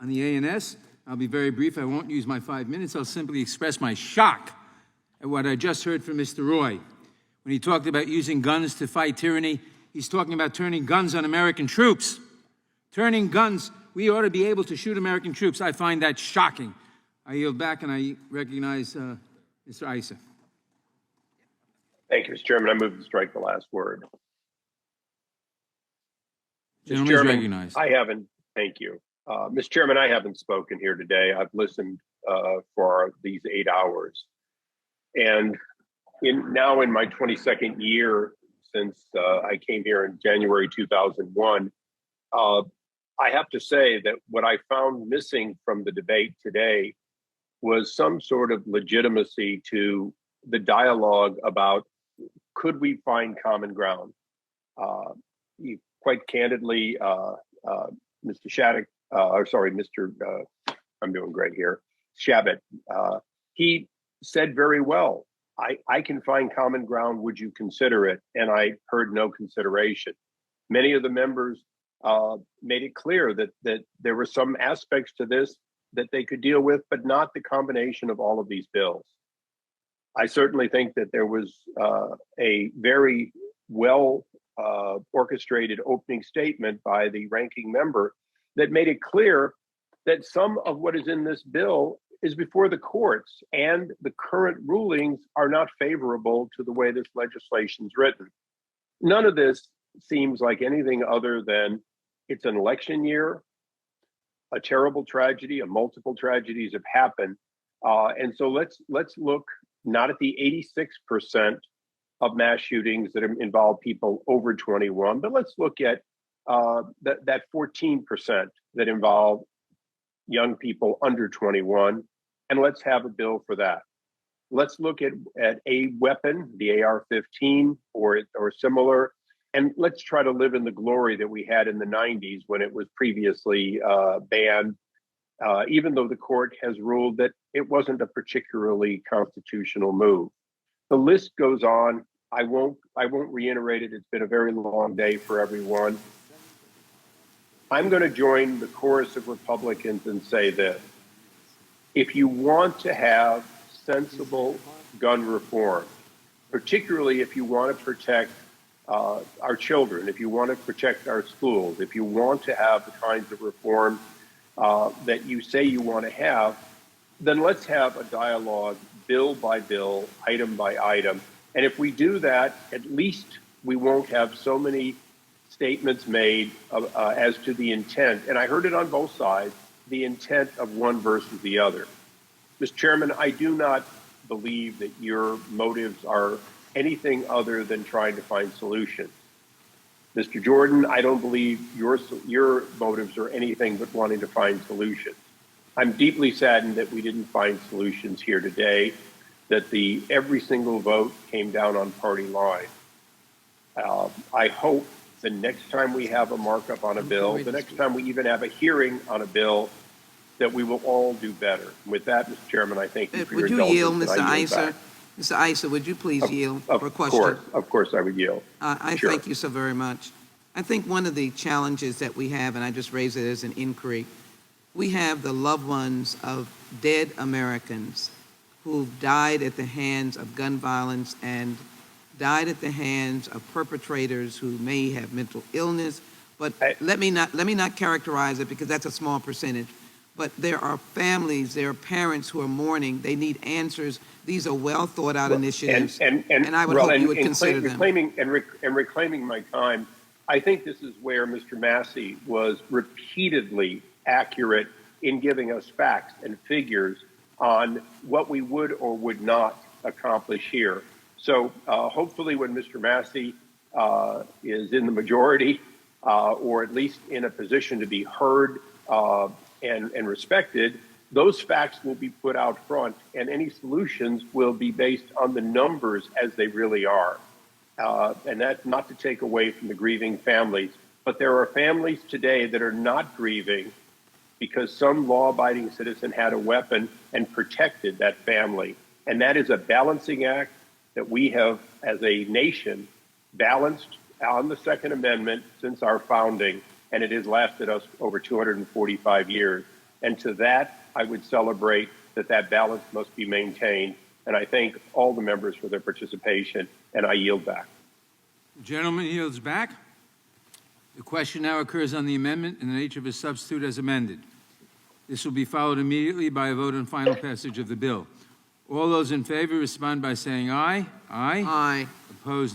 On the ANS, I'll be very brief. I won't use my 5 minutes. I'll simply express my shock at what I just heard from Mr. Roy. When he talked about using guns to fight tyranny, he's talking about turning guns on American troops. Turning guns, we ought to be able to shoot American troops. I find that shocking. I yield back and I recognize Mr. Issa. Thank you, Mr. Chairman. I move to strike the last word. Gentleman Mr. Chairman, recognized. Thank you. Mr. Chairman, I haven't spoken here today. I've listened for these 8 hours. And now in my 22nd year since I came here in January 2001, I have to say that what I found missing from the debate today was some sort of legitimacy to the dialogue about could we find common ground. Quite candidly, Mr. Shattuck, I'm doing great here, Shabbat, he said very well, I can find common ground, would you consider it? And I heard no consideration. Many of the members made it clear that there were some aspects to this that they could deal with, but not the combination of all of these bills. I certainly think that there was a very well orchestrated opening statement by the ranking member that made it clear that some of what is in this bill is before the courts, and the current rulings are not favorable to the way this legislation is written. None of this seems like anything other than it's an election year, a terrible tragedy, multiple tragedies have happened. And so let's look not at the 86% of mass shootings that involve people over 21, but let's look at that 14% that involve young people under 21, and let's have a bill for that. Let's look at a weapon, the AR-15 or similar, and let's try to live in the glory that we had in the 90s when it was previously banned, even though the court has ruled that it wasn't a particularly constitutional move. The list goes on. I won't reiterate it. It's been a very long day for everyone. I'm going to join the chorus of Republicans and say this. If you want to have sensible gun reform, particularly if you want to protect our children, if you want to protect our schools, if you want to have the kinds of reform that you say you want to have, then let's have a dialogue bill by bill, item by item. And if we do that, at least we won't have so many statements made as to the intent. And I heard it on both sides, the intent of one versus the other. Mr. Chairman, I do not believe that your motives are anything other than trying to find solutions. Mr. Jordan, I don't believe your motives are anything but wanting to find solutions. I'm deeply saddened that we didn't find solutions here today, that every single vote came down on party line. I hope the next time we have a markup on a bill, the next time we even have a hearing on a bill, that we will all do better. With that, Mr. Chairman, I thank you for your indulgence. Would you yield, Mr. Issa? Mr. Issa, would you please yield for a question? Of course I would yield. I Sure. Thank you so very much. I think one of the challenges that we have, and I just raise it as an inquiry, we have the loved ones of dead Americans who've died at the hands of gun violence and died at the hands of perpetrators who may have mental illness. But let me not characterize it, because that's a small percentage. But there are families, there are parents who are mourning. They need answers. These are well thought out initiatives, and I would hope you would consider them. Reclaiming my time, I think this is where Mr. Massey was repeatedly accurate in giving us facts and figures on what we would or would not accomplish here. So hopefully when Mr. Massey is in the majority, or at least in a position to be heard and respected, those facts will be put out front, and any solutions will be based on the numbers as they really are. And that's not to take away from the grieving families, but there are families today that are not grieving because some law-abiding citizen had a weapon and protected that family. And that is a balancing act that we have, as a nation, balanced on the Second Amendment since our founding, and it has lasted us over 245 years. And to that, I would celebrate that balance must be maintained. And I thank all the members for their participation, and I yield back. The gentleman yields back. The question now occurs on the amendment in the nature of a substitute as amended. This will be followed immediately by a vote on final passage of the bill. All those in favor respond by saying aye. Aye. Aye. Opposed,